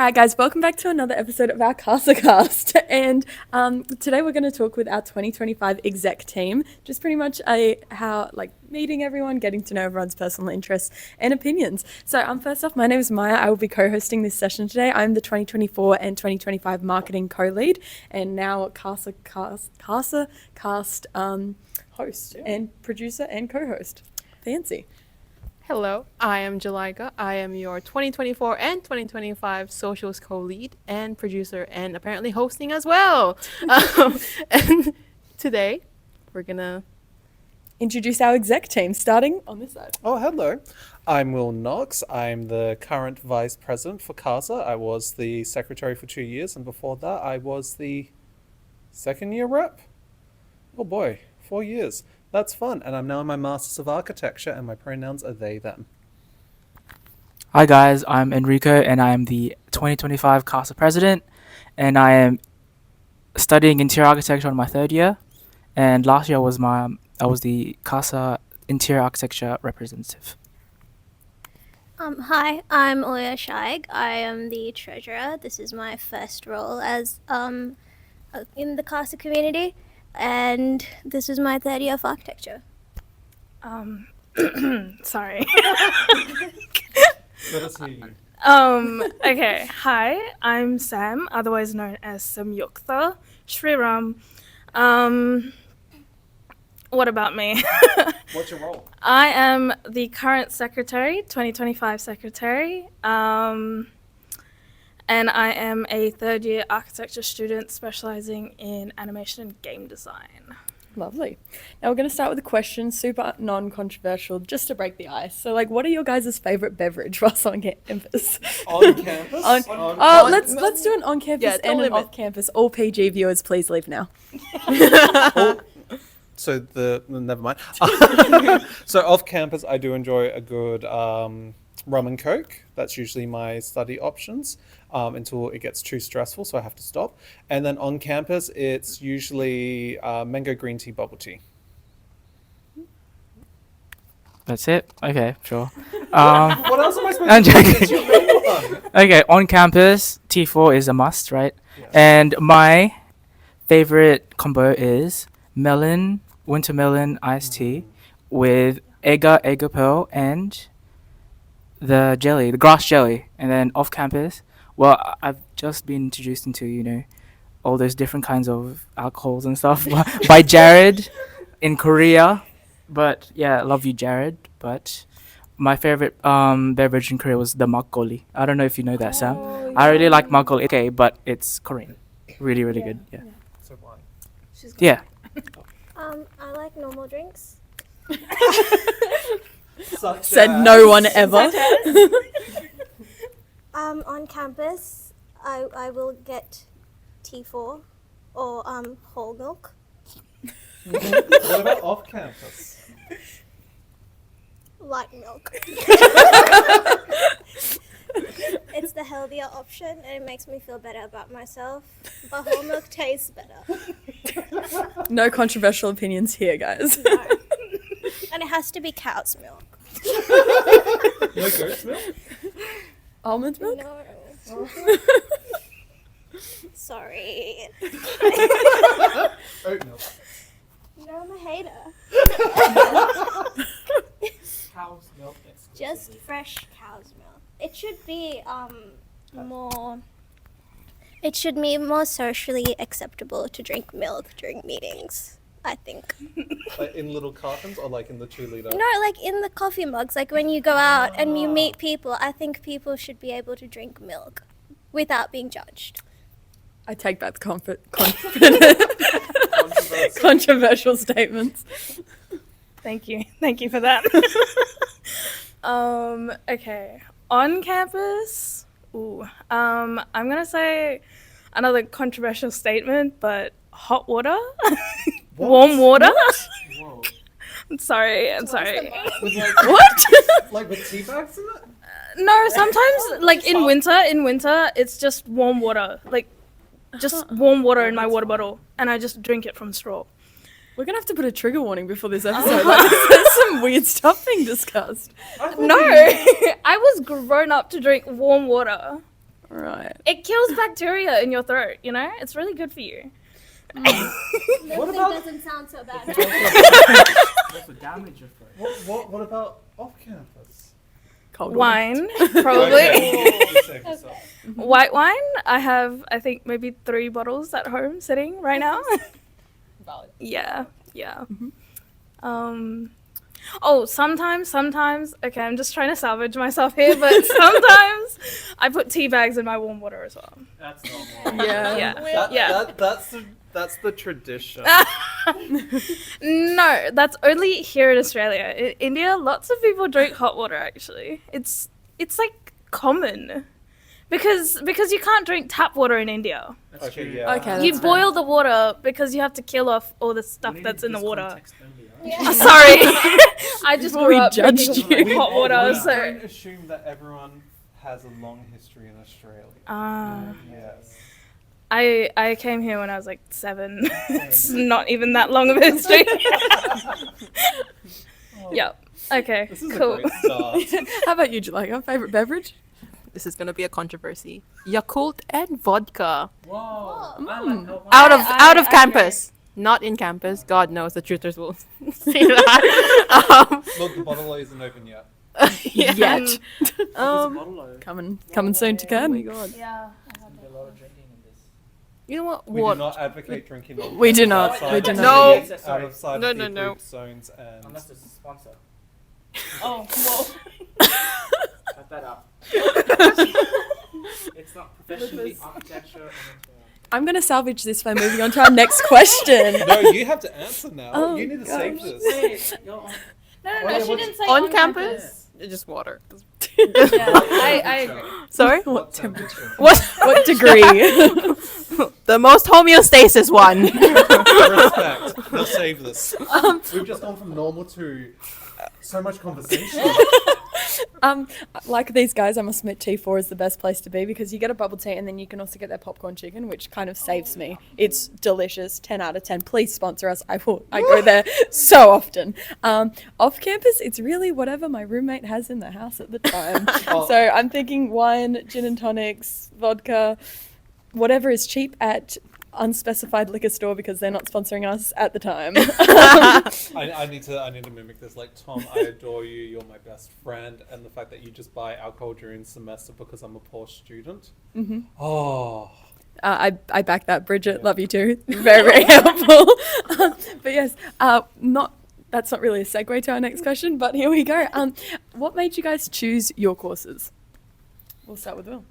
All right, guys, welcome back to another episode of our CASACast. And today we're going to talk with our 2025 exec team, just pretty much meeting everyone, getting to know everyone's personal interests and opinions. So first off, my name is Maia. I will be co-hosting this session today. I'm the 2024 and 2025 marketing co-lead and now CASACast host and producer and co-host. Fancy. Hello, I am Jelaica. I am your 2024 and 2025 socials co-lead and producer and apparently hosting as well. And today we're gonna introduce our exec team, starting on this side. Oh, hello. I'm Knox. I'm the current vice president for CASA. I was the secretary for 2 years, and before that I was the second year rep. Oh boy, 4 years. That's fun. And I'm now in my Masters of Architecture, and my pronouns are they, them. Hi guys, I'm Enrico, and I am the 2025 CASA president, and I am studying interior architecture on my third year. And last year I was the CASA interior architecture representative. Hi, I'm Ulya Shaig. I am the treasurer. This is my first role as in the CASA community, and this is my third year of architecture. Sorry. Let us hear you. Okay. Hi, I'm Sam, otherwise known as Samyukta Sriram. What about me? What's your role? I am the current secretary, 2025 secretary. And I am a third year architecture student specializing in animation and game design. Lovely. Now we're going to start with a question, super non-controversial, just to break the ice. So, what are your guys' favorite beverage whilst on campus? On campus? Let's do an on-campus and an off-campus. All PG viewers, please leave now. Never mind. So off campus, I do enjoy a good rum and coke. That's usually my study options until it gets too stressful, so I have to stop. And then on campus, it's usually mango green tea bubble tea. That's it? Okay, sure. What else am I supposed I'm to do? joking. It's your main one. Okay, on campus, T4 is a must, right? Yeah. And my favorite combo is winter melon iced tea with egg pearl and the grass jelly. And then off campus, well, I've just been introduced into, all those different kinds of alcohols and stuff by Jared in Korea. But yeah, I love you, Jared. But my favorite beverage in Korea was the makgeolli. I don't know if you know that, Sam. Oh, I really like makgeolli. Okay, but it's Korean. Really, really good. Yeah. So why? Yeah. I like normal drinks. Said no one ever. On campus, I will get T4 or whole milk. What about off campus? Light milk. It's the healthier option and it makes me feel better about myself. But whole milk tastes better. No controversial opinions here, guys. No. And it has to be cow's milk. No goat's milk? Almond milk? No. Sorry. Oat milk. No, I'm a hater. Cow's milk. Just fresh cow's milk. It should be more. It should be more socially acceptable to drink milk during meetings, I think. Like in little cartons or like in the 2 liter? No, like in the coffee mugs. Like when you go out and you meet people, I think people should be able to drink milk without being judged. I take back the controversial statements. Thank you for that. Okay, on campus, I'm gonna say another controversial statement, but hot water, warm water. Whoa. I'm sorry. With What? like with tea bags in it? No, sometimes in winter, it's just warm water, just warm water in my water bottle, and I just drink it from straw. We're going to have to put a trigger warning before this episode. There's some weird stuff being discussed. No, I was grown up to drink warm water. Right. It kills bacteria in your throat, you know? It's really good for you. Milk about- doesn't sound so bad. Also damage your throat. What about off campus? Cold Wine, probably. You save yourself. White wine. I have, I think, maybe 3 bottles at home sitting right now. Valid. Yeah. Oh, sometimes, okay, I'm just trying to salvage myself here, but sometimes I put tea bags in my warm water as well. That's normal. Yeah. That's the tradition. No, that's only here in Australia. In India, lots of people drink hot water actually. It's like common. Because you can't drink tap water in India. That's Okay, true. yeah. Okay. You That's boil the water because you have to kill off all the stuff We that's needed in the this water. context earlier. Sorry. I just Before grew we up judged drinking you. hot water, We so don't assume that everyone has a long history in Australia. Yes. I came here when I was like 7. It's not even that long of a history. Yep. Okay. This is Cool. a great start. How about you, Jelaica? Favorite beverage? This is gonna be a controversy. Yakult and vodka. Whoa. Mm. I like no Out of I out of agree. campus. Not in campus. God knows the truthers will see that. Look, the bottle isn't open yet. Yeah. Yet. Um, Coming soon to Ken. oh my God. Yeah. A lot of drinking in this. You know what? We What? do not advocate drinking. on We do campus not. outside We do of not. the- No. Outside No, of the no, no. approved zones and Unless it's a sponsor. Oh, whoa. Cut that out. It's not professionally architecture and I'm going to salvage this by moving on to our next question. No, you have to answer now. Oh, you need to gosh. save this. Wait, you're on. No, Oh, yeah, she what's- didn't say On campus? It's just water. Yeah, I agree. Sorry? What temperature? What degree? The most homeostasis one. Respect. They'll save this. We've just gone from normal to so much conversation. Like these guys, I must admit T4 is the best place to be because you get a bubble tea and then you can also get their popcorn chicken, which kind of saves me. It's delicious. 10 out of 10. Please sponsor us. I go there so often. Off campus, it's really whatever my roommate has in the house at the time. Oh. So I'm thinking wine, gin and tonics, vodka, whatever is cheap at unspecified liquor store because they're not sponsoring us at the time. I need to mimic this. Like, Tom, I adore you. You're my best friend, and the fact that you just buy alcohol during semester because I'm a poor student. Mm-hmm. Oh, I back that, Bridget. Yeah. Love you too. Very, very helpful. But yes, that's not really a segue to our next question, but here we go. What made you guys choose your courses? We'll start with Will.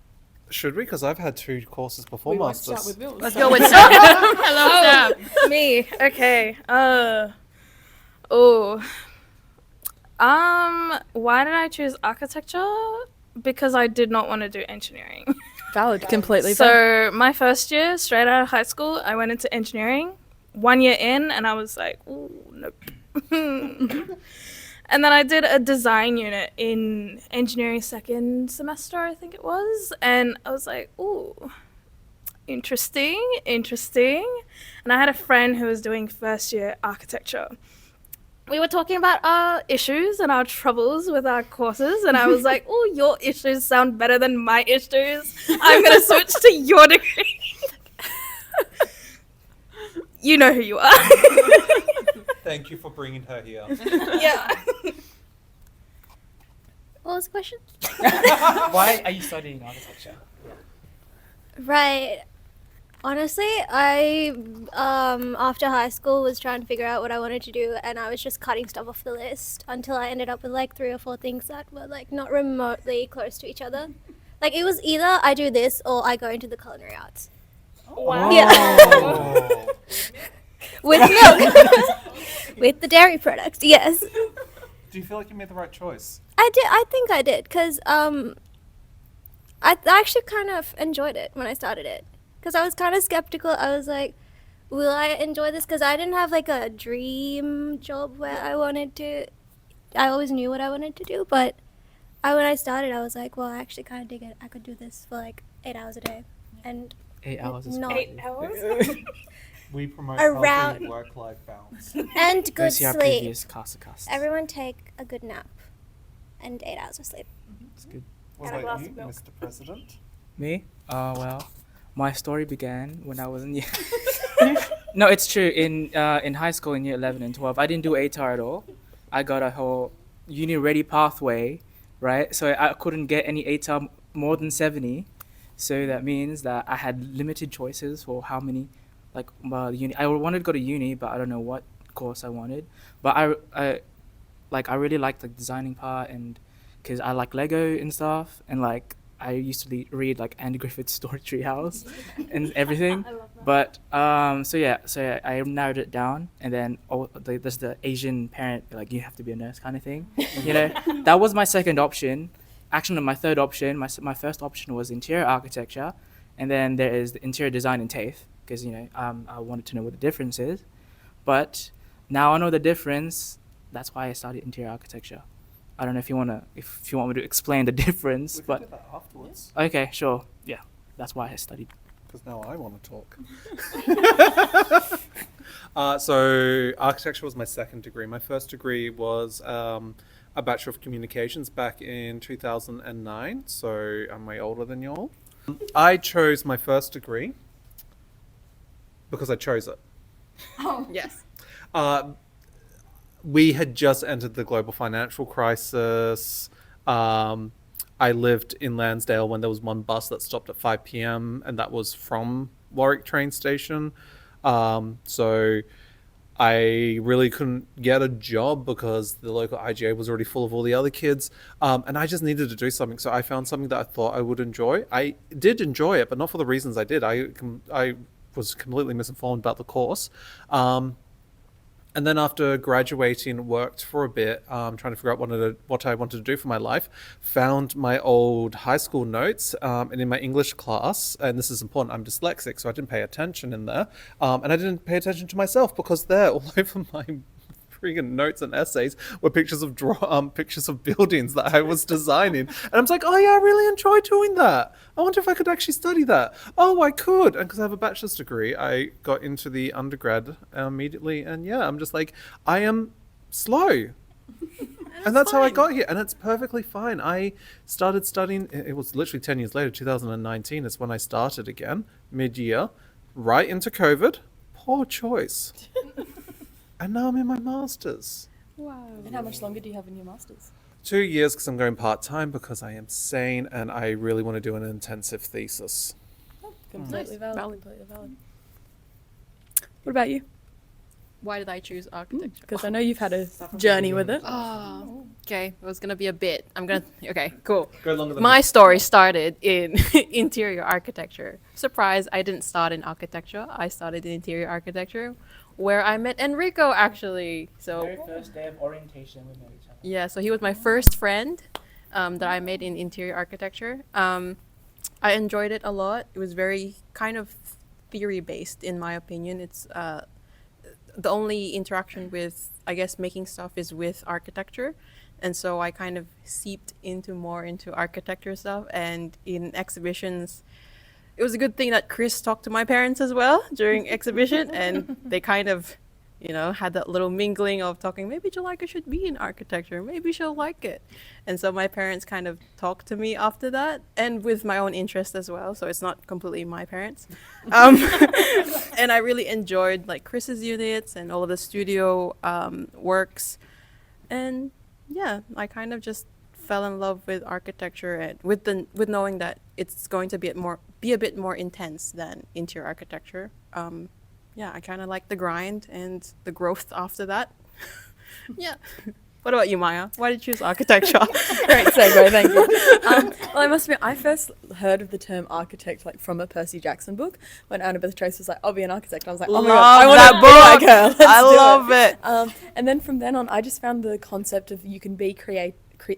should we? Because I've had 2 courses before We won't masters. start with Will. Let's go with Sam. Hello, Sam. Me. Okay. Why did I choose architecture? Because I did not want to do engineering. Valid, completely valid. So my first year, straight out of high school, I went into engineering. 1 year in, and I was like, ooh, nope. And then I did a design unit in engineering second semester, I think it was. And I was like, ooh, interesting. And I had a friend who was doing first year architecture. We were talking about our issues and our troubles with our courses. And I was like, oh, your issues sound better than my issues. I'm going to switch to your degree. You know who you are. Thank you for bringing her here. Yeah. What was the question? Why are you studying architecture? Right. Honestly, I after high school was trying to figure out what I wanted to do, and I was just cutting stuff off the list until I ended up with like 3 or 4 things that were like not remotely close to each other. Like it was either I do this or I go into the culinary arts. Wow. Yeah. Oh. With milk. With the dairy products, yes. Do you feel like you made the right choice? I think I did, because I actually kind of enjoyed it when I started it. Because I was kind of skeptical. I was like, will I enjoy this? Because I didn't have like a dream job where I wanted to. I always knew what I wanted to do, but when I started, I was like, well, I actually kind of dig it. I could do this for like 8 hours a day. And 8 hours is not 8 hours? We promote Around- healthy work-life balance. and Go good see our sleep. previous CASACast. Everyone take a good nap and 8 hours of sleep. It's good. What And a about glass you, of milk. Mr. President? Me? Well, my story began when I was in No, it's true. In high school in year 11 and 12, I didn't do ATAR at all. I got a whole uni-ready pathway, right? So I couldn't get any ATAR more than 70. So that means that I had limited choices for how many, like, uni. I wanted to go to uni, but I don't know what course I wanted. But I really liked the designing part, and because I like Lego and stuff, and like I used to read like Andy Griffith's Story Treehouse and everything. But so I narrowed it down, and then there's the Asian parent, like, you have to be a nurse kind of thing. That was my second option. Actually, my third option. My first option was interior architecture, and then there is the interior design and TAFE, because I wanted to know what the difference is. But now I know the difference. That's why I studied interior architecture. I don't know if you want me to explain the difference, We can but do that afterwards, okay, sure. Yeah, that's why I studied. because now I want to talk. So architecture was my second degree. My first degree was a Bachelor of Communications back in 2009, so I'm way older than you all. I chose my first degree because I chose it. Yes. We had just entered the global financial crisis. I lived in Lansdale when there was one bus that stopped at 5 p.m. and that was from Warwick train station. So I really couldn't get a job because the local IGA was already full of all the other kids. And I just needed to do something. So I found something that I thought I would enjoy. I did enjoy it, but not for the reasons I did. I was completely misinformed about the course. And then after graduating, worked for a bit, trying to figure out what I wanted to do for my life, found my old high school notes, and in my English class, and this is important, I'm dyslexic, so I didn't pay attention in there, and I didn't pay attention to myself because there, all over my freaking notes and essays, were pictures of pictures of buildings that I was designing, and I was like, oh yeah, I really enjoy doing that. I wonder if I could actually study that. Oh, I could, and because I have a bachelor's degree, I got into the undergrad immediately, and yeah, I'm just like, I am slow. And that's how I got here, and it's perfectly fine. I started studying, it was literally 10 years later, 2019 is when I started again, mid-year, right into COVID. Poor choice. And now I'm in my master's. Wow. And how much longer do you have in your master's? 2 years because I'm going part-time because I am sane and I really want to do an intensive thesis. Completely Nice. valid. Valid. Completely valid. What about you? Why did I choose architecture? Because I know you've had a journey with it. Oh, okay. It was gonna be a bit. Okay, cool. Go longer than My story started in interior architecture. Surprise! I didn't start in architecture. I started in interior architecture, where I met Enrico actually. So first day of orientation, we met each other. yeah, so he was my first friend that I made in interior architecture. I enjoyed it a lot. It was very kind of theory based, in my opinion. It's the only interaction with, I guess, making stuff is with architecture. And so I kind of seeped more into architecture stuff. And in exhibitions, it was a good thing that Chris talked to my parents as well during exhibition. And they kind of, had that little mingling of talking, maybe Jelaica should be in architecture. Maybe she'll like it. And so my parents kind of talked to me after that, and with my own interest as well. So it's not completely my parents. And I really enjoyed like Chris's units and all of the studio works. And yeah, I kind of just fell in love with architecture and with knowing that it's going to be a bit more intense than interior architecture. Yeah, I kind of like the grind and the growth after that. Yeah. What about you, Maia? Why did you choose architecture? Great segue, thank you. Well, I must admit, I first heard of the term architect like from a Percy Jackson book when Annabeth Trace was like, "I'll be an architect." I was like, "Oh my god, I want to be like her." Let's do love it. And then from then on, I just found the concept of you can be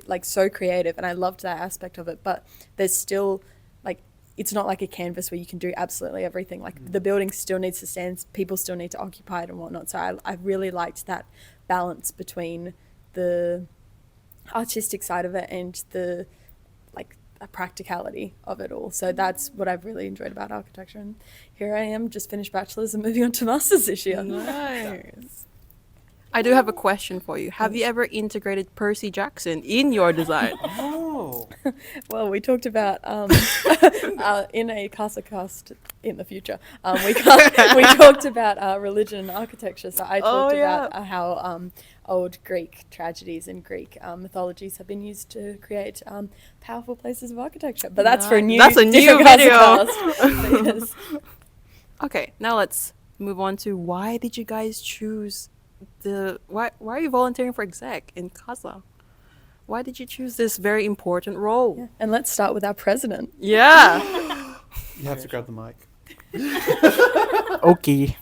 like so creative, and I loved that aspect of it. But there's still like, it's not like a canvas where you can do absolutely everything. Like the building still needs to stand, people still need to occupy it and whatnot. So I really liked that balance between the artistic side of it and the like a practicality of it all. So that's what I've really enjoyed about architecture. And here I am, just finished bachelor's and moving on to master's this year. Nice. I do have a question for you. Have you ever integrated Percy Jackson in your design? Oh, Well, we talked about in a CASACast in the future. We talked about religion and architecture. So I talked about how old Greek tragedies and Greek mythologies have been used to create powerful places of architecture. But that's for a new. That's a new different video. CASACast. But yes. Okay, now let's move on to why did you guys choose why are you volunteering for exec in CASA? Why did you choose this very important role? Yeah. And let's start with our president. Yeah. You have to grab the mic. Okay.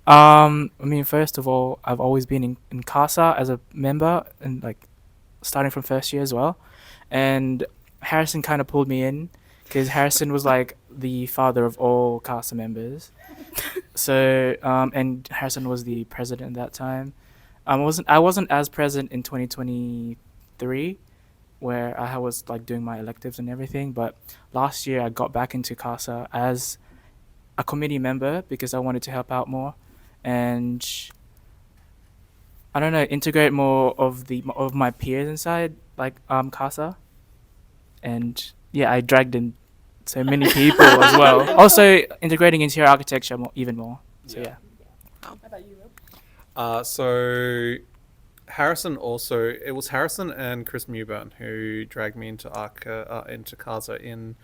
I mean, first of all, I've always been in CASA as a member and like starting from first year as well. And Harrison kind of pulled me in because Harrison was like the father of all CASA members. So, and Harrison was the president at that time. I wasn't as present in 2023 where I was like doing my electives and everything, but last year I got back into CASA as a committee member because I wanted to help out more and I don't know, integrate more of my peers inside like CASA. And yeah, I dragged in so many people as well. Also integrating interior architecture even more. So yeah. How about you, Will? So Harrison it was Harrison and Chris Mewburn who dragged me into into CASA in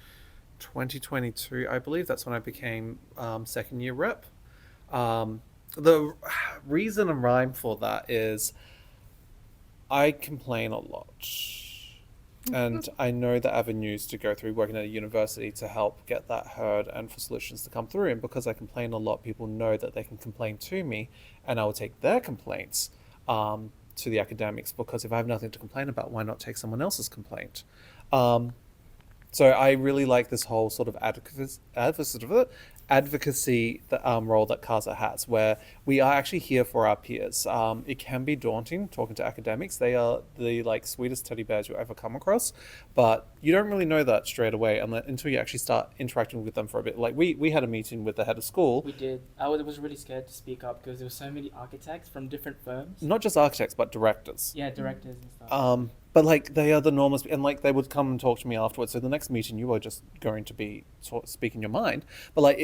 2022. I believe that's when I became second year rep. The reason and rhyme for that is I complain a lot. And I know the avenues to go through working at a university to help get that heard and for solutions to come through. And because I complain a lot, people know that they can complain to me and I will take their complaints to the academics, because if I have nothing to complain about, why not take someone else's complaint? So I really like this whole sort of advocacy role that CASA has, where we are actually here for our peers. It can be daunting talking to academics. They are the sweetest teddy bears you ever come across, but you don't really know that straight away until you actually start interacting with them for a bit. Like we had a meeting with the head of school. We did. I was really scared to speak up because there were so many architects from different firms. Not just architects, but directors. Yeah, directors and stuff. But they are the normals, and they would come and talk to me afterwards. So the next meeting, you are just going to be speaking your mind. But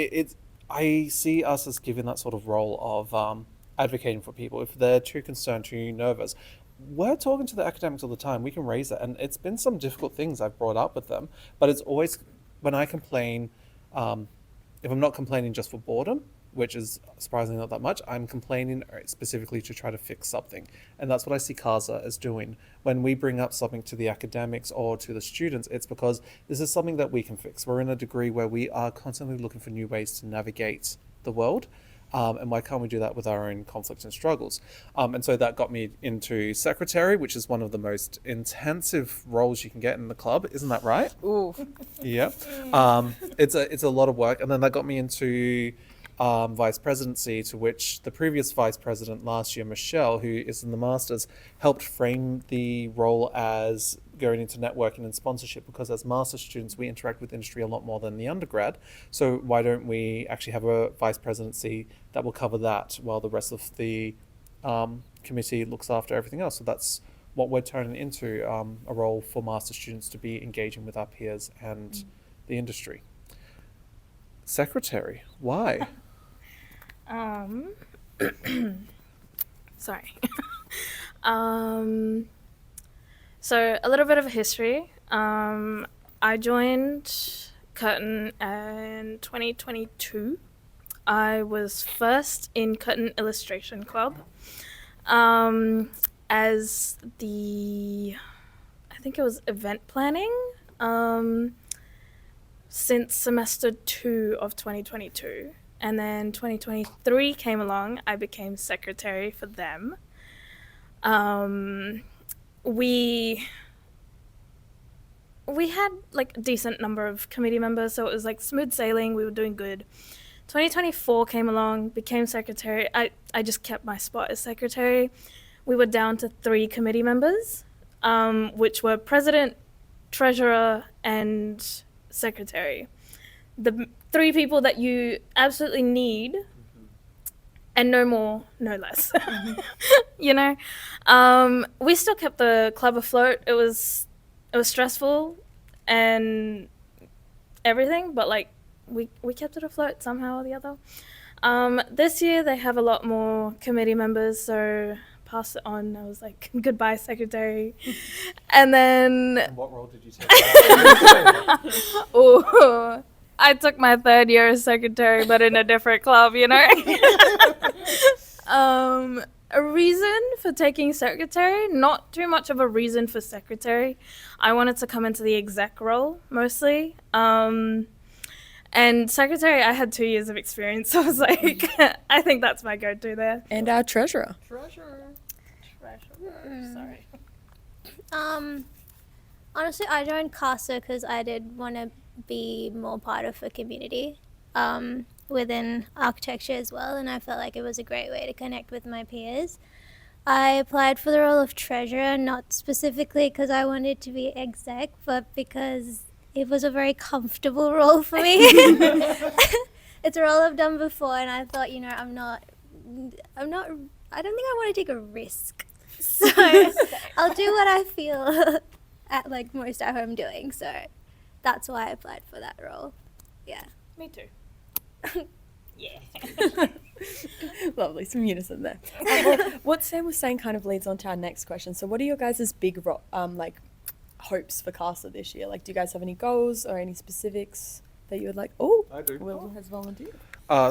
I see us as giving that sort of role of advocating for people. If they're too concerned, too nervous, we're talking to the academics all the time. We can raise it, and it's been some difficult things I've brought up with them. But it's always when I complain, if I'm not complaining just for boredom, which is surprisingly not that much, I'm complaining specifically to try to fix something. And that's what I see CASA as doing. When we bring up something to the academics or to the students, it's because this is something that we can fix. We're in a degree where we are constantly looking for new ways to navigate the world. And why can't we do that with our own conflicts and struggles? And so that got me into secretary, which is one of the most intensive roles you can get in the club. Isn't that right? Ooh. Yeah. It's a lot of work. And then that got me into vice presidency, to which the previous vice president last year, Michelle, who is in the masters, helped frame the role as going into networking and sponsorship, because as master students we interact with industry a lot more than the undergrad. So why don't we actually have a vice presidency that will cover that while the rest of the committee looks after everything else? So that's what we're turning into, a role for master students to be engaging with our peers and the industry. Secretary, why? Sorry. So a little bit of a history. I joined Curtin in 2022. I was first in Curtin Illustration Club as I think it was event planning since semester 2 of 2022. And then 2023 came along, I became secretary for them. We had a decent number of committee members, so it was smooth sailing, we were doing good. 2024 came along, became secretary. I just kept my spot as secretary. We were down to 3 committee members, which were president, treasurer, and secretary. The 3 people that you absolutely need, and no more, no less. We still kept the club afloat. It was stressful and everything, but like we kept it afloat somehow or the other. This year they have a lot more committee members, so pass it on. I was like, goodbye, secretary. And then, And what role did you take? oh, I took my third year as secretary, but in a different club, you know. A reason for taking secretary, not too much of a reason for secretary. I wanted to come into the exec role mostly. And secretary, I had 2 years of experience, so I was like, I think that's my go-to there. And our treasurer. Sorry. Honestly, I joined CASA because I did want to be more part of a community within architecture as well, and I felt like it was a great way to connect with my peers. I applied for the role of treasurer, not specifically because I wanted to be exec, but because it was a very comfortable role for me. It's a role I've done before, and I thought, I don't think I want to take a risk. So I'll do what I feel at like most at home doing. So that's why I applied for that role. Yeah. Me too. Lovely, some unison there. What Sam was saying kind of leads on to our next question. So what are your guys' big hopes for CASA this year? Like, do you guys have any goals or any specifics that you would like? Oh, I do. Will has volunteered.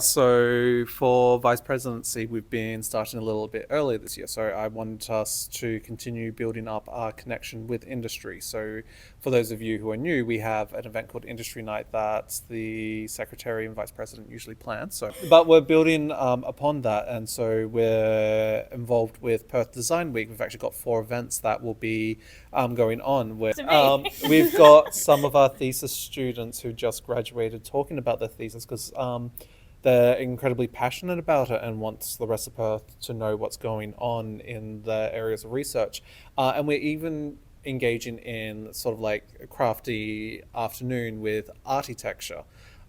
So for vice presidency, we've been starting a little bit earlier this year. So I want us to continue building up our connection with industry. So for those of you who are new, we have an event called Industry Night that the secretary and vice president usually plan. But we're building upon that, and so we're involved with Perth Design Week. We've actually got 4 events that will be going on. We've got some of our thesis students who just graduated talking about their thesis because they're incredibly passionate about it and wants the rest of Perth to know what's going on in the areas of research. And we're even engaging in sort of like a crafty afternoon with architecture.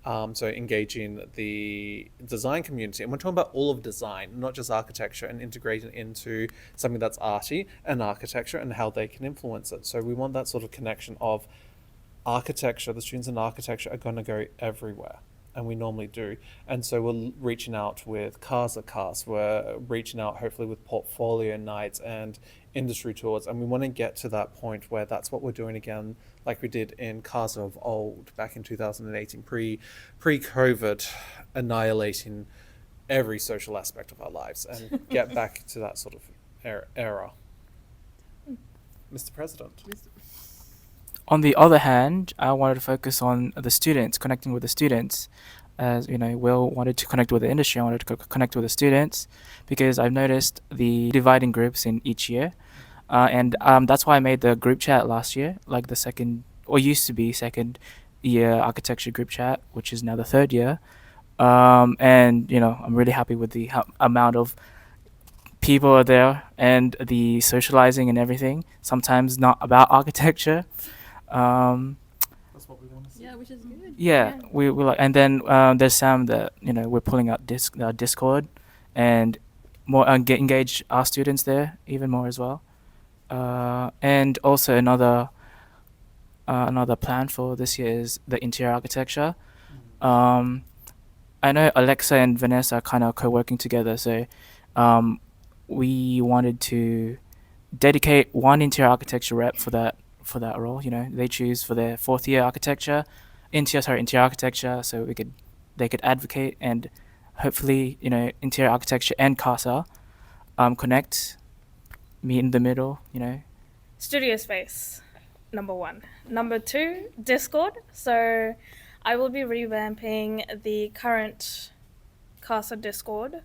So engaging the design community. And we're talking about all of design, not just architecture, and integrating into something that's arty and architecture and how they can influence it. So we want that sort of connection of architecture. The students in architecture are going to go everywhere. And we normally do. And so we're reaching out with CASACast. We're reaching out hopefully with portfolio nights and industry tours. And we want to get to that point where that's what we're doing again, like we did in CASA of old back in 2018, pre-COVID, annihilating every social aspect of our lives and get back to that sort of era. Mr. President. On the other hand, I wanted to focus on the students, connecting with the students. As you know, Will wanted to connect with the industry. I wanted to connect with the students because I've noticed the dividing groups in each year, and that's why I made the group chat last year, like the second or used to be second year architecture group chat, which is now the third year. And I'm really happy with the amount of people are there and the socializing and everything. Sometimes not about architecture. That's what we want to see. Yeah, which is good. Yeah, we like, and then there's Sam that we're pulling out Discord, and more engage our students there even more as well. And also another plan for this year is the interior architecture. I know Alexa and Vanessa are kind of co-working together, so we wanted to dedicate one interior architecture rep for that role. They choose for their 4th year interior architecture, so they could advocate and hopefully interior architecture and CASA connect, meet in the middle. Studio space, number 1. Number 2, Discord. So I will be revamping the current CASA Discord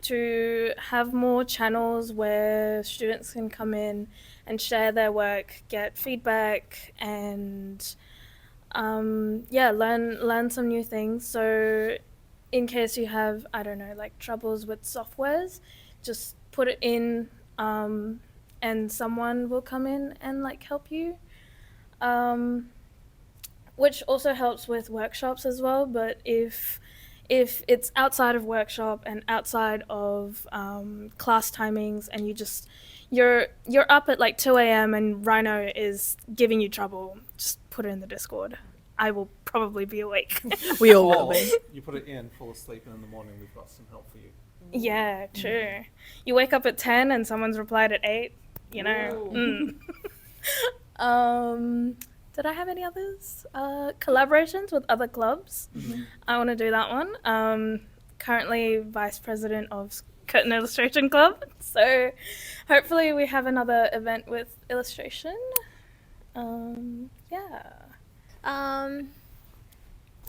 to have more channels where students can come in and share their work, get feedback, and learn some new things. So in case you have, troubles with softwares, just put it in and someone will come in and help you. Which also helps with workshops as well, but if it's outside of workshop and outside of class timings and you're up at like 2 a.m. and Rhino is giving you trouble, just put it in the Discord. I will probably be awake. We all will Or be. you put it in, fall asleep, and in the morning we've got some help for you. Yeah, true. You wake up at 10 and someone's replied at 8, you know. Did I have any others? Collaborations with other clubs. I want to do that one. Currently vice president of Curtain Illustration Club, so hopefully we have another event with illustration. Yeah.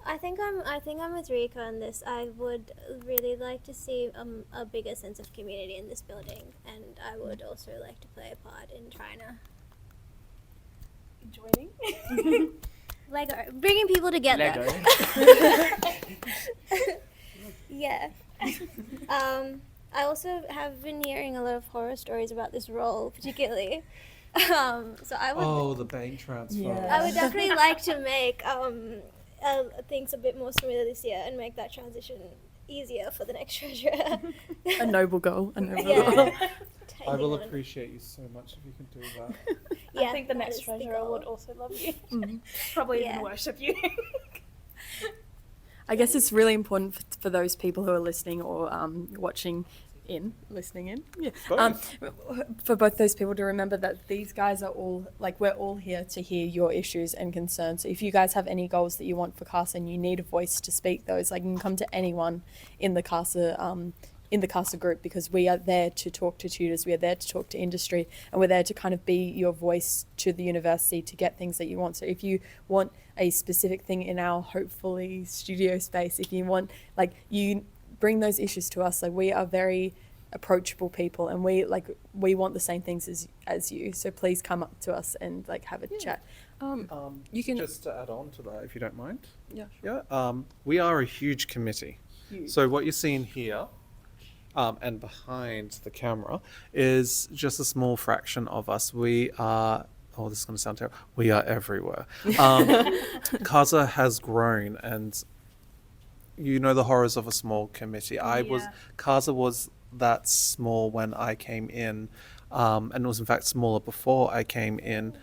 I think I'm with Rika on this. I would really like to see a bigger sense of community in this building, and I would also like to play a part in trying to Joining. Lego, bringing people together. Lego. Yeah. I also have been hearing a lot of horror stories about this role, particularly. So I would. Oh, the Bane transfer. Yeah. I would definitely like to make things a bit more smoother this year and make that transition easier for the next treasurer. A noble goal. A noble Yeah. goal. I will Taking on- appreciate you so much if you can do that. Yeah, I think the that next is the treasurer goal. would also love you. Mm. Probably Yeah. even worship you. I guess it's really important for those people who are listening or listening in. Yeah. For both those people to remember that these guys are all, like, we're all here to hear your issues and concerns. So if you guys have any goals that you want for CASA and you need a voice to speak those, like, you can come to anyone in the CASA group, because we are there to talk to tutors, we are there to talk to industry, and we're there to kind of be your voice to the university to get things that you want. So if you want a specific thing in our hopefully studio space, if you want, like, you bring those issues to us. Like, we are very approachable people, and we want the same things as you. So please come up to us and, like, have a chat. You can Just to add on to that, if you don't mind. Yeah. Yeah. We are a huge committee. Huge. So what you're seeing here, and behind the camera, is just a small fraction of us. We are. Oh, this is going to sound terrible. We are everywhere. CASA has grown, and you know the horrors of a small committee. CASA was that small when I came in, and was in fact smaller before I came in.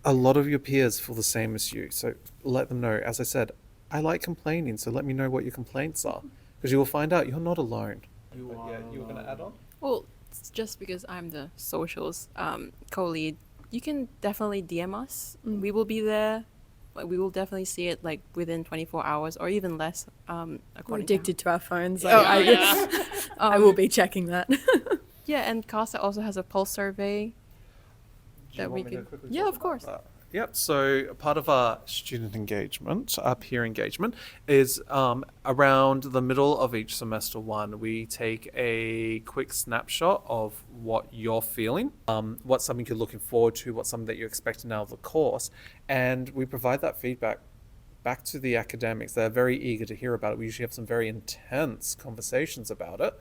A lot of your peers feel the same as you, so let them know. As I said, I like complaining, so let me know what your complaints are, because you will find out you're not alone. You were going to add on? Well, it's just because I'm the socials co-lead, you can definitely DM us. We will be there. Like, we will definitely see it, like, within 24 hours or even less. We're According addicted to our phones. Like, Oh, I will be checking that. Yeah, and CASA also has a pulse survey. Do you That want we me to could- quickly yeah, talk of about course. that? Yep. So part of our student engagement, our peer engagement, is around the middle of each semester one, we take a quick snapshot of what you're feeling, what's something you're looking forward to, what's something that you're expecting out of the course, and we provide that feedback back to the academics. They're very eager to hear about it. We usually have some very intense conversations about it.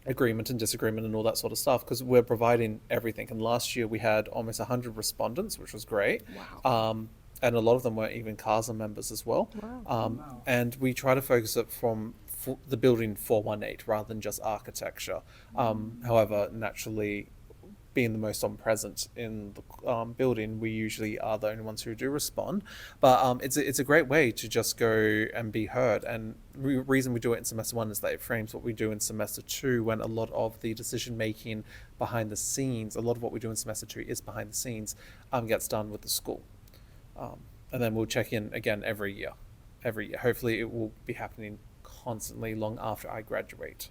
Agreement and disagreement and all that sort of stuff, because we're providing everything. And last year we had almost 100 respondents, which was great. Wow. And a lot of them were even CASA members as well. Wow. And we try to focus it from the building 418 rather than just architecture. However, naturally, being the most present in the building, we usually are the only ones who do respond. But it's a great way to just go and be heard. And reason we do it in semester one is that it frames what we do in semester two, when a lot of the decision making behind the scenes, a lot of what we do in semester two is behind the scenes, gets done with the school. And then we'll check in again every year. Hopefully it will be happening constantly long after I graduate.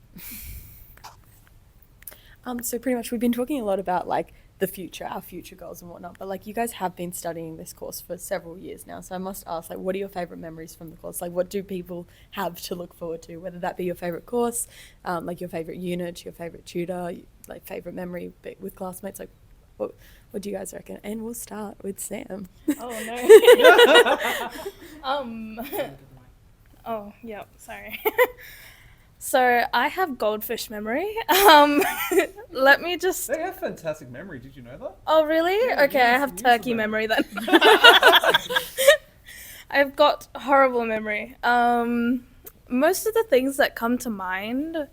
So pretty much we've been talking a lot about, like, the future, our future goals and whatnot, but, like, you guys have been studying this course for several years now. So I must ask, like, what are your favorite memories from the course? Like, what do people have to look forward to, whether that be your favorite course, like your favorite unit, your favorite tutor, like favorite memory with classmates? Like, what do you guys reckon? And we'll start with Sam. Oh no. Oh yeah, sorry. So I have goldfish memory. Let me just. They have fantastic memory. Did you know that? Oh really? Okay, I have turkey memory then. I've got horrible memory. Most of the things that come to mind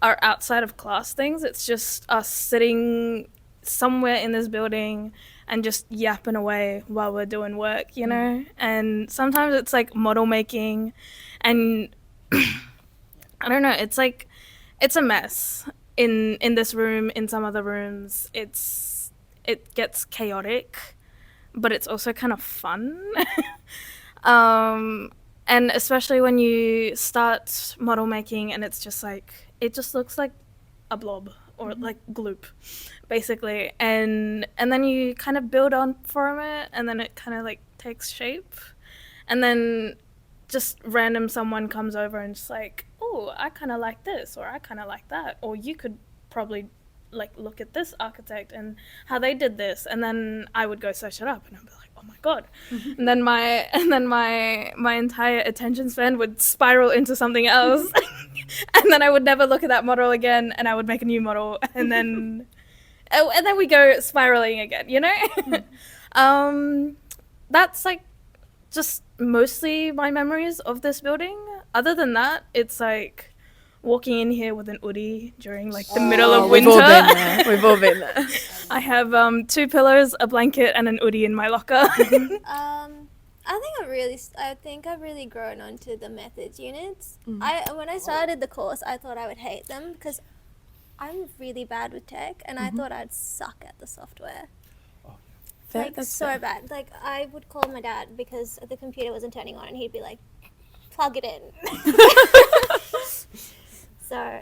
are outside of class things. It's just us sitting somewhere in this building and just yapping away while we're doing work, you know? And sometimes it's like model making, and I don't know, it's like, it's a mess in this room, in some other rooms. It gets chaotic, but it's also kind of fun. And especially when you start model making and it's just like, it just looks like a blob or like gloop, basically. And then you kind of build on from it, and then it kind of like takes shape. And then just random someone comes over and just like, oh, I kind of like this, or I kind of like that, or you could probably like look at this architect and how they did this, and then I would go search it up, and I'd be like, oh my god, and then my entire attention span would spiral into something else, and then I would never look at that model again, and I would make a new model, and then we go spiraling again, you know. That's like just mostly my memories of this building. Other than that, it's like walking in here with an hoodie during like the middle of winter. We've all been there. We've all been there. I have 2 pillows, a blanket, and an hoodie in my locker. I think I've really grown onto the methods units. When I started the course, I thought I would hate them because I'm really bad with tech, and I thought I'd suck at the software. Like, so bad. Like, I would call my dad because the computer wasn't turning on, and he'd be like, plug it in. So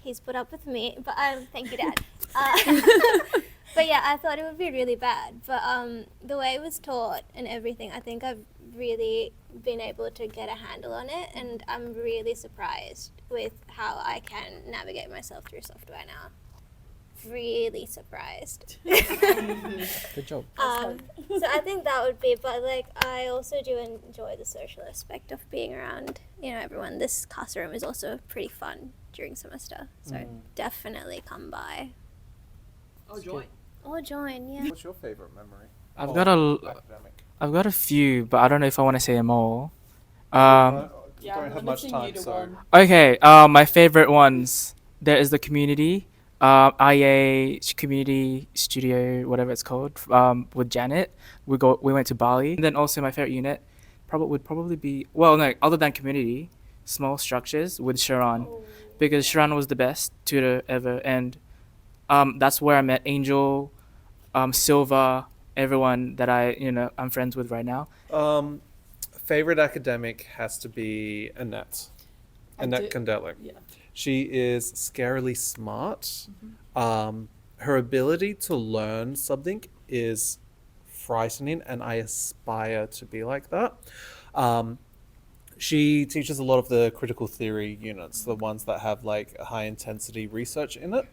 he's put up with me, but thank you, Dad. But yeah, I thought it would be really bad. But the way it was taught and everything, I think I've really been able to get a handle on it, and I'm really surprised with how I can navigate myself through software now. Really surprised. Good job. So I think that would be, but like I also do enjoy the social aspect of being around, you know, everyone. This CASA room is also pretty fun during semester, so definitely come by. Oh, join. Or join, yeah. What's your favorite memory? I've Or got academic? I've got a few, but I don't know if I want to say them all. Don't have much time, so Okay, my favorite ones. There is the community, IA community studio, whatever it's called, with Janet. We went to Bali. And then also my favorite unit would probably be, well, no, other than community, small structures with Sharon, because Sharon was the best tutor ever, and that's where I met Angel, Silva, everyone that I'm friends with right now. favorite academic has to be Annette. Annette Condello. Yeah. She is scarily smart. Her ability to learn something is frightening, and I aspire to be like that. She teaches a lot of the critical theory units, the ones that have like high intensity research in it.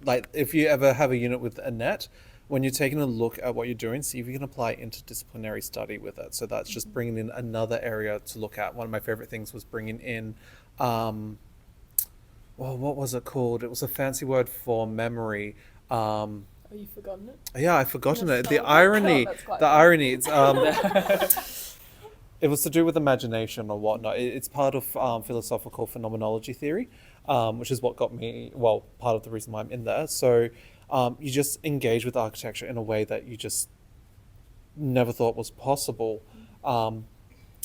Like if you ever have a unit with Annette, when you're taking a look at what you're doing, see if you can apply interdisciplinary study with it. So that's just bringing in another area to look at. One of my favorite things was bringing in, well, what was it called? It was a fancy word for memory. Have you forgotten it? Yeah, I've forgotten it. The Nostalgia. irony, Oh, that's quite the funny. irony. It's, it was to do with imagination or whatnot. It's part of philosophical phenomenology theory, which is what got me, well, part of the reason why I'm in there. So you just engage with architecture in a way that you just never thought was possible.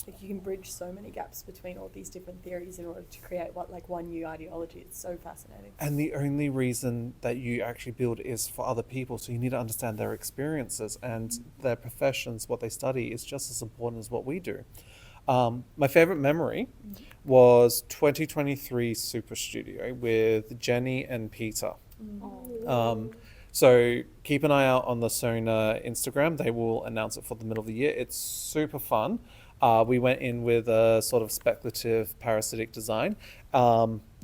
Like you can bridge so many gaps between all these different theories in order to create one new ideology. It's so fascinating. And the only reason that you actually build is for other people. So you need to understand their experiences and their professions, what they study is just as important as what we do. My favorite memory was 2023 Super Studio with Jenny and Peter. So keep an eye out on the Sona Instagram. They will announce it for the middle of the year. It's super fun. We went in with a sort of speculative parasitic design.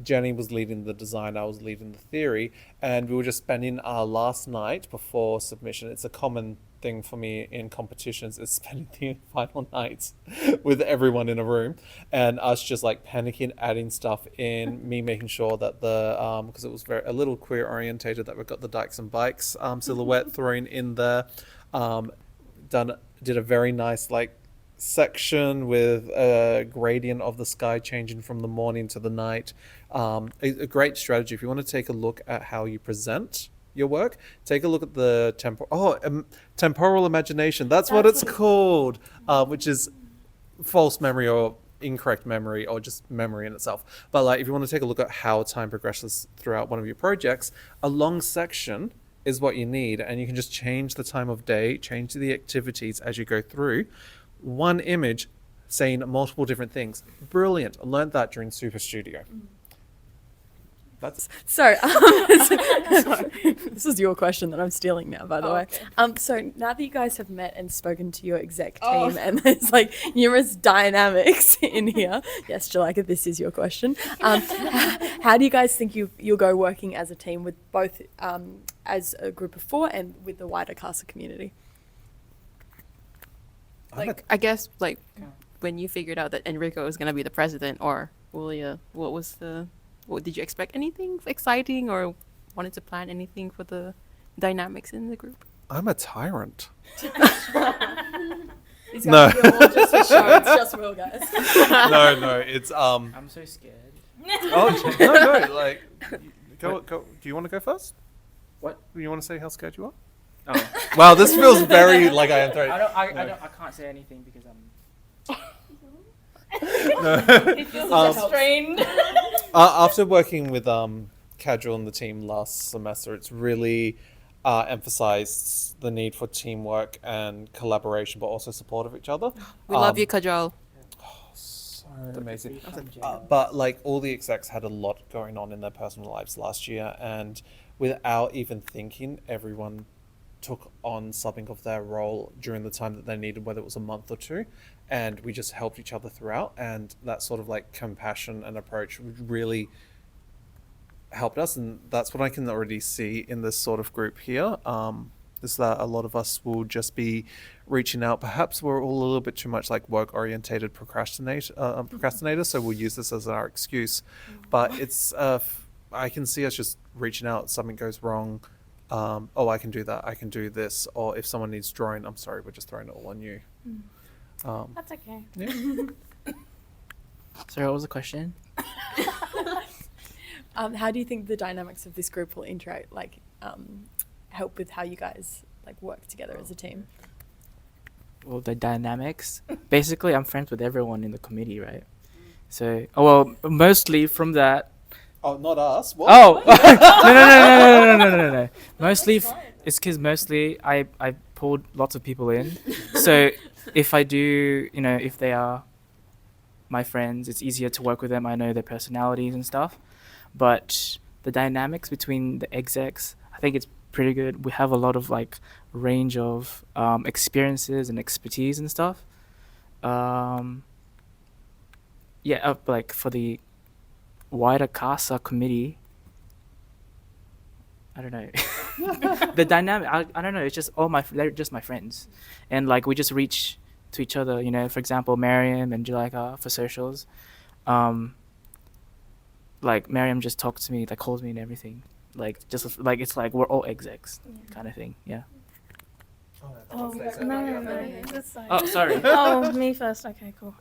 Jenny was leading the design, I was leading the theory, and we were just spending our last night before submission. It's a common thing for me in competitions, is spending the final nights with everyone in a room and us just like panicking, adding stuff in, me making sure that the, because it was a little queer orientated, that we've got the Dykes and Bikes silhouette thrown in there. Did a very nice like section with a gradient of the sky changing from the morning to the night. A great strategy if you want to take a look at how you present your work. Take a look at the temporal imagination. That's what it's called, which is false memory or incorrect memory or just memory in itself. But like if you want to take a look at how time progresses throughout one of your projects, a long section is what you need, and you can just change the time of day, change the activities as you go through. One image saying multiple different things. Brilliant. I learned that during Super Studio. That's So, this is your question that I'm stealing now, by the way. Okay. So now that you guys have met and spoken to your exec team, and there's like numerous dynamics in here. Yes, Jelaica, this is your question. How do you guys think you'll go working as a team with both as a group of 4 and with the wider CASA community? Like, I guess, like, when you figured out that Enrico was going to be the president, or Ulya, what did you expect anything exciting or wanted to plan anything for the dynamics in the group? I'm a tyrant. These No. guys are all just for show. It's just real, guys. No, it's I'm so scared. Oh no, like go. Do you want to go first? What? Do you want to say how scared you are? Oh. Wow, this feels very like I am throwing. I can't say anything because I'm. He feels restrained. After working with Casual and the team last semester, it's really emphasized the need for teamwork and collaboration, but also support of each other. We love you, Kajal. So amazing. But like all the execs had a lot going on in their personal lives last year, and without even thinking, everyone took on something of their role during the time that they needed, whether it was a month or 2, and we just helped each other throughout, and that sort of like compassion and approach really helped us, and that's what I can already see in this sort of group here. Is that a lot of us will just be reaching out. Perhaps we're all a little bit too much like work-orientated procrastinators, so we'll use this as our excuse. But it's I can see us just reaching out. Something goes wrong. Oh, I can do that. I can do this. Or if someone needs drawing, I'm sorry, we're just throwing it all on you. That's okay. Yeah. Sorry, what was the question? How do you think the dynamics of this group will interact, like help with how you guys like work together as a team? Well, the dynamics. Basically, I'm friends with everyone in the committee, right? So, well, mostly from that. Oh, not us. What? Oh, no. Mostly, it's because mostly I pulled lots of people in. So if I do, if they are my friends, it's easier to work with them. I know their personalities and stuff. But the dynamics between the execs, I think it's pretty good. We have a lot of like range of experiences and expertise and stuff. Like for the wider CASA committee, I don't know. The dynamic, I don't know. It's just they're just my friends, and like we just reach to each other. For example, Miriam and Jelaica for socials. Like Miriam just talks to me, like calls me and everything. Like just like it's like we're all execs, kind of thing. Yeah. No. That's fine. Oh, sorry. Oh, me first. Okay, cool.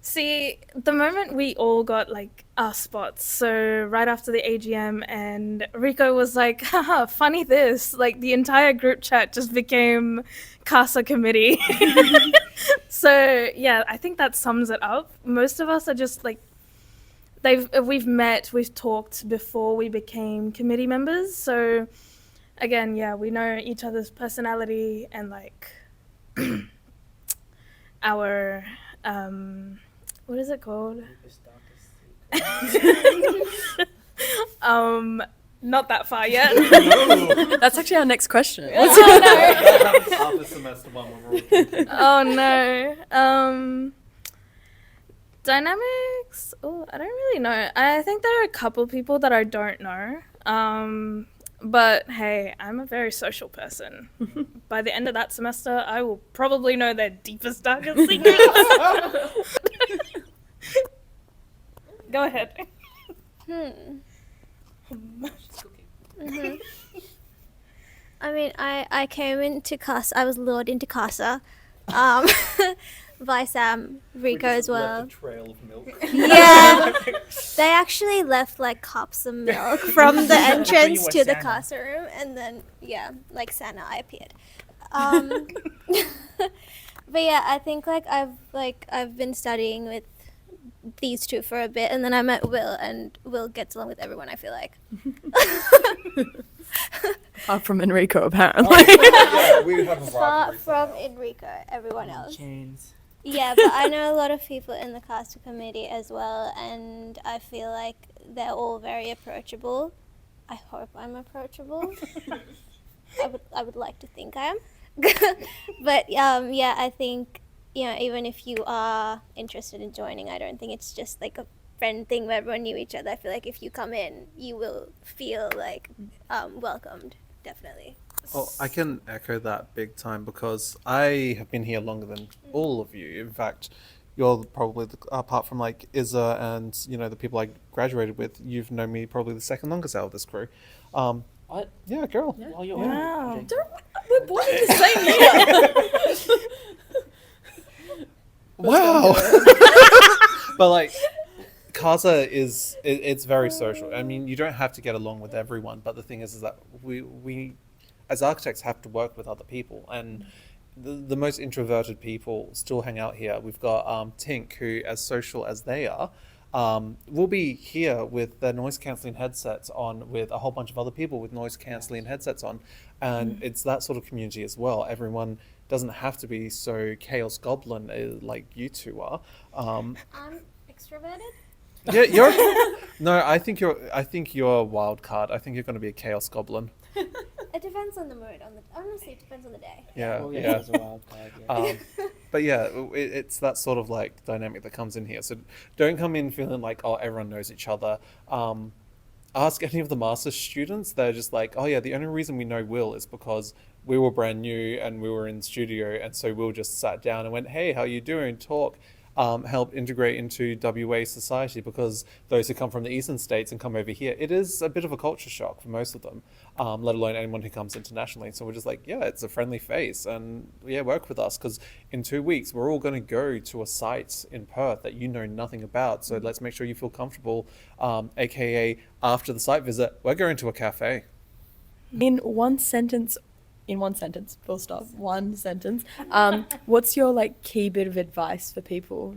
See, the moment we all got like our spots, so right after the AGM, and Rico was like, haha, funny this, like the entire group chat just became CASA committee. So yeah, I think that sums it up. Most of us are just like, we've met, we've talked before we became committee members. So again, yeah, we know each other's personality and like our, what is it called? Not that far yet. No. That's actually our next question. That happens after semester 1 when we're all drinking. Oh no. Dynamics? Oh, I don't really know. I think there are a couple people that I don't know. But hey, I'm a very social person. By the end of that semester, I will probably know their deepest, darkest secrets. Go ahead. I mean, I came into CASA. I was lured into CASA by Sam, Rico as well. trail of milk. Yeah, they actually left like cups of milk from the entrance were to the Santa. CASA room, and then like Santa, I appeared. But yeah, I think I've been studying with these two for a bit, and then I met Will, and Will gets along with everyone, I feel like. Apart from Enrico, apparently. Yeah, we have a Apart rivalry. from Enrico, everyone else. Chains. Yeah, but I know a lot of people in the CASA committee as well, and I feel like they're all very approachable. I hope I'm approachable. I would like to think I am. But yeah, I think, even if you are interested in joining, I don't think it's just like a friend thing where everyone knew each other. I feel like if you come in, you will feel like welcomed, definitely. Oh, I can echo that big time because I have been here longer than all of you. In fact, you're probably, apart from like Izza and, the people I graduated with, you've known me probably the second longest out of this crew. What? Yeah, girl. Well, you're Wow. okay. We're born in the same year. Wow. But like, CASA it's very social. I mean, you don't have to get along with everyone, but the thing is that we as architects have to work with other people, and the most introverted people still hang out here. We've got Tink, who, as social as they are, will be here with their noise cancelling headsets on, with a whole bunch of other people with noise cancelling headsets on, and it's that sort of community as well. Everyone doesn't have to be so chaos goblin like you two are. I'm extroverted. Yeah, you're. No, I think you're a wild card. I think you're going to be a chaos goblin. It depends on the mood. Honestly, it depends on the day. Yeah, Well, yeah. It's a wild card. Yeah. But yeah, it's that sort of like dynamic that comes in here. So don't come in feeling like, oh, everyone knows each other. Ask any of the master's students. They're just like, oh yeah, the only reason we know Will is because we were brand new and we were in the studio, and so Will just sat down and went, hey, how you doing? Talk. Help integrate into WA society, because those who come from the eastern states and come over here, it is a bit of a culture shock for most of them, let alone anyone who comes internationally. So we're just like, yeah, it's a friendly face, and yeah, work with us, because in 2 weeks we're all going to go to a site in Perth that you know nothing about. So let's make sure you feel comfortable, aka after the site visit, we're going to a cafe. In one sentence, full stop, what's your like key bit of advice for people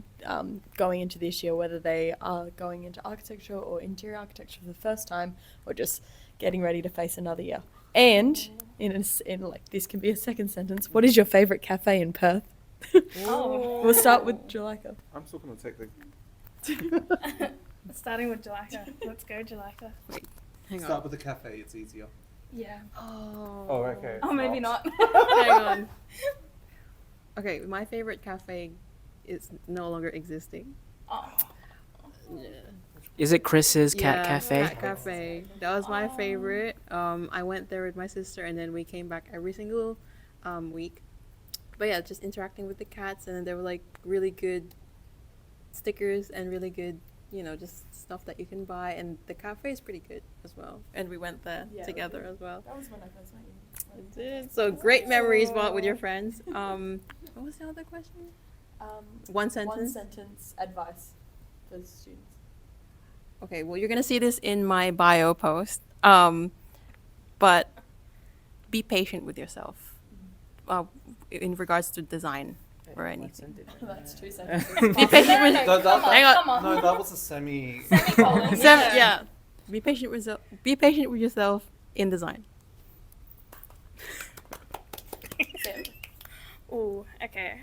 going into this year, whether they are going into architecture or interior architecture for the first time, or just getting ready to face another year? And in like, this can be a second sentence, what is your favorite cafe in Perth? We'll start with Jelaica. I'm still going to take the Starting with Jelaica. Let's go, Jelaica. Hang start on. with the cafe. It's easier. Yeah. Oh, okay. Oh, maybe not. Hang on. Okay, my favorite cafe is no longer existing. Oh. Yeah. Is it Chris's Cat Yeah, Cafe? Cat Cafe. That was my favorite. I went there with my sister, and then we came back every single week. But yeah, just interacting with the cats, and then there were like really good stickers and really good, just stuff that you can buy, and the cafe is pretty good as well. And we went there together as well. That was when I first met you. We did. So great memories bought with your friends. What was the other question? One sentence. One sentence advice for the students. Okay, well, you're gonna see this in my bio post. But be patient with yourself, in regards to design or anything. That's 2 sentences. Be patient with. Hang on. Come on. No, that was a semi. Semicolon. Yeah. Be patient with yourself. Be patient with yourself in design. Ooh, okay.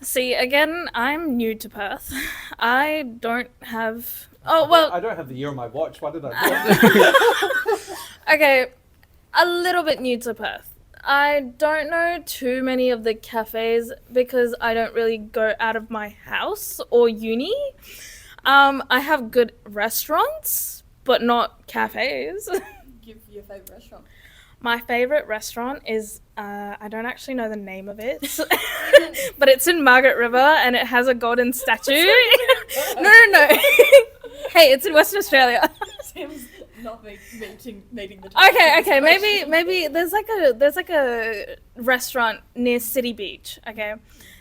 See, again, I'm new to Perth. I don't have. Oh, well, I don't have the year on my watch. Why did I do it? okay, a little bit new to Perth. I don't know too many of the cafes because I don't really go out of my house or uni. I have good restaurants, but not cafes. Give your favorite restaurant. My favorite restaurant is, I don't actually know the name of it, but it's in Margaret River and it has a golden statue. No. Hey, it's in Western Australia. not meeting the Okay. Maybe there's like a restaurant near City Beach. Okay,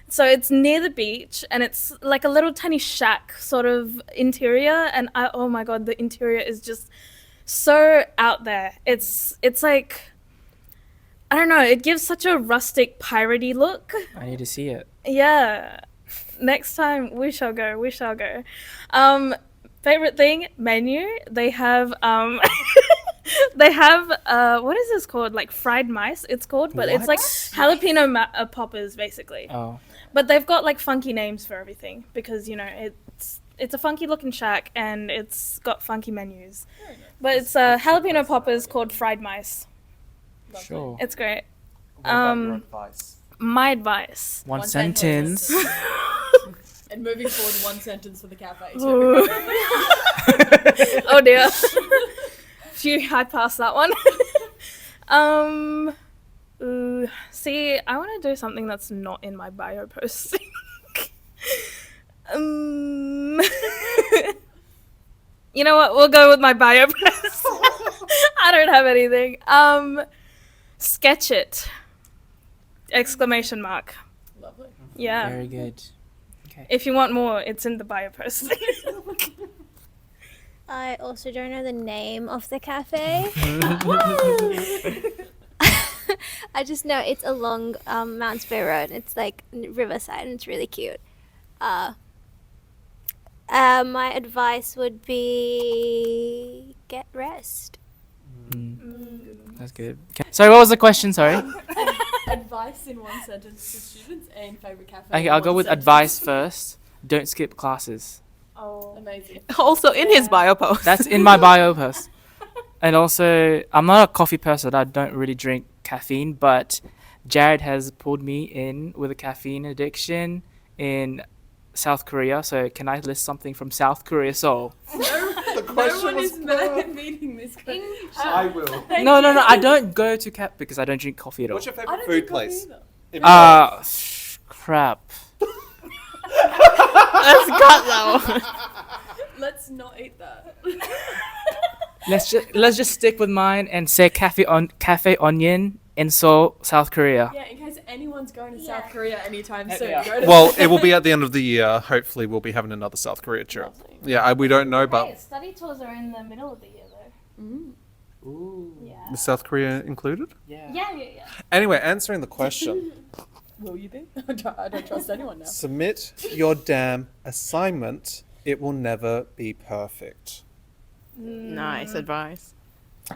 so it's near the beach and it's like a little tiny shack sort of interior, and oh my god, the interior is just so out there. It's like, I don't know, it gives such a rustic piratey look. I need to see it. Yeah. Next time we shall go. Favorite thing, menu. They have what is this called? Like fried mice it's called, but it's like jalapeno poppers basically. Oh. But they've got like funky names for everything because, you know, it's a funky looking shack and it's got funky menus. But it's jalapeno poppers called fried mice. Sure. It's great. What about your advice? My advice. One sentence. And moving forward, one sentence for the cafe too. Oh dear. Phew, I passed that one. See, I want to do something that's not in my bio posting. You know what? We'll go with my bio post. I don't have anything. Sketch it! Exclamation mark. Lovely. Yeah. Very good. If you want more, it's in the bio post. I also don't know the name of the cafe. I just know it's along Mount Spey Road. It's like Riverside and it's really cute. My advice would be get rest. That's good. So what was the question? Sorry. Advice in one sentence to students and favorite cafe. Okay, in I'll go one with sentence. advice first. Don't skip classes. Oh. Amazing. Also in his bio post. That's in my bio post. And also, I'm not a coffee person. I don't really drink caffeine, but Jared has pulled me in with a caffeine addiction in South Korea. So can I list something from South Korea, Seoul? The No question one was is perfect. meeting this question. I will. No. I don't go to because I don't drink coffee at all. What's your I favorite don't food drink coffee place? either. In Crap. Let's cut that one. Let's not eat that. Let's just stick with mine and say Cafe Onion in Seoul, South Korea. Yeah, in case anyone's going to South Yeah. Korea anytime Heck soon. yeah. Go to Well, it will be at the end of the year. Hopefully, we'll be having another South Korea trip. Lovely. Yeah, we don't know, but Study tours are in the middle of the year though. Ooh. Yeah. is South Korea included? Yeah. Yeah. Anyway, answering the question. Will you be? I don't trust anyone now. Submit your damn assignment. It will never be perfect. Nice advice.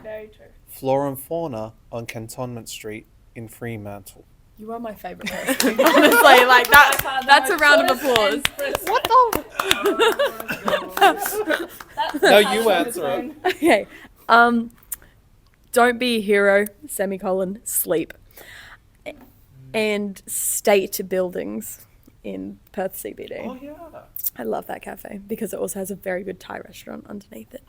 Very true. Flora and fauna on Cantonment Street in Fremantle. You are my favorite person. Honestly, like that's a round of applause. What the? No, you answer it. Okay. Don't be a hero, sleep. And state buildings in Perth CBD. Oh yeah. I love that cafe because it also has a very good Thai restaurant underneath it.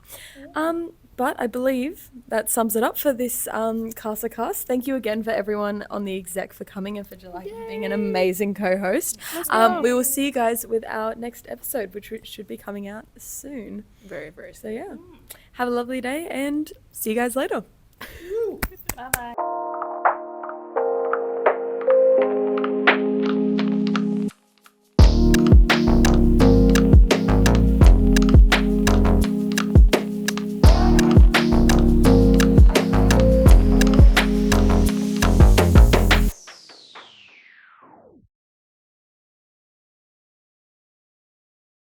But I believe that sums it up for this CASACast. Thank you again for everyone on the exec for coming and for Jelaica for being an amazing co-host. We will see you guys with our next episode, which should be coming out soon. Very, very. So yeah, have a lovely day and see you guys later. Bye bye.